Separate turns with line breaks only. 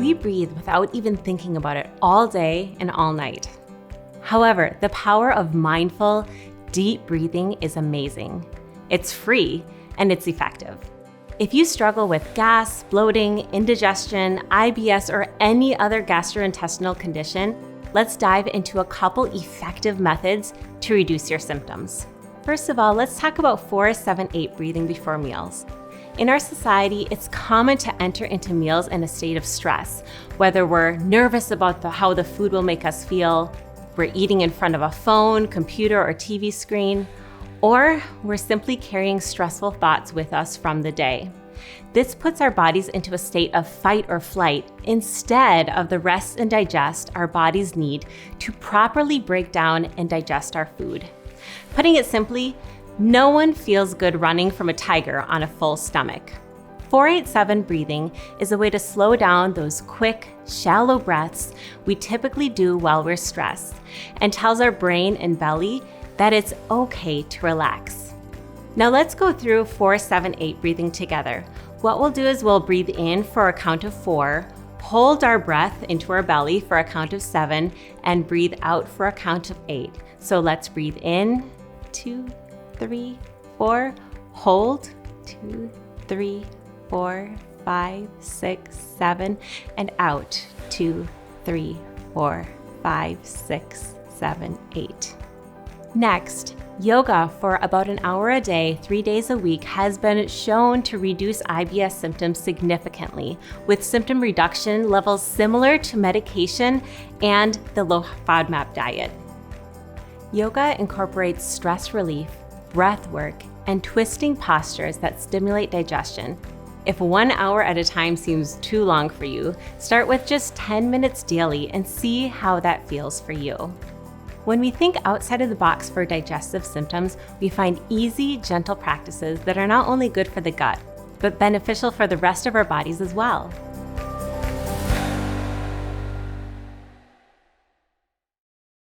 we breathe without even thinking about it all day and all night. However, the power of mindful, deep breathing is amazing. It's free and it's effective. If you struggle with gas, bloating, indigestion, IBS, or any other gastrointestinal condition, let's dive into a couple effective methods to reduce your symptoms. First of all, let's talk about 4-7-8 breathing before meals. In our society, it's common to enter into meals in a state of stress, whether we're nervous about how the food will make us feel, we're eating in front of a phone, computer, or TV screen, or we're simply carrying stressful thoughts with us from the day. This puts our bodies into a state of fight or flight instead of the rest and digest our bodies need to properly break down and digest our food. Putting it simply, no one feels good running from a tiger on a full stomach. 4-8-7 breathing is a way to slow down those quick, shallow breaths we typically do while we're stressed and tells our brain and belly that it's okay to relax. Now let's go through 4-7-8 breathing together. What we'll do is we'll breathe in for a count of 4, hold our breath into our belly for a count of 7, and breathe out for a count of 8. So let's breathe in, 2, 3, 4, hold, 2, 3, 4, 5, 6, 7, and out, 2, 3, 4, 5, 6, 7, 8. Next, yoga for about an hour a day, 3 days a week has been shown to reduce IBS symptoms significantly, with symptom reduction levels similar to medication and the Low-FODMAP diet. Yoga incorporates stress relief, breath work, and twisting postures that stimulate digestion. If 1 hour at a time seems too long for you, start with just 10 minutes daily and see how that feels for you. When we think outside of the box for digestive symptoms, we find easy, gentle practices that are not only good for the gut, but beneficial for the rest of our bodies as well.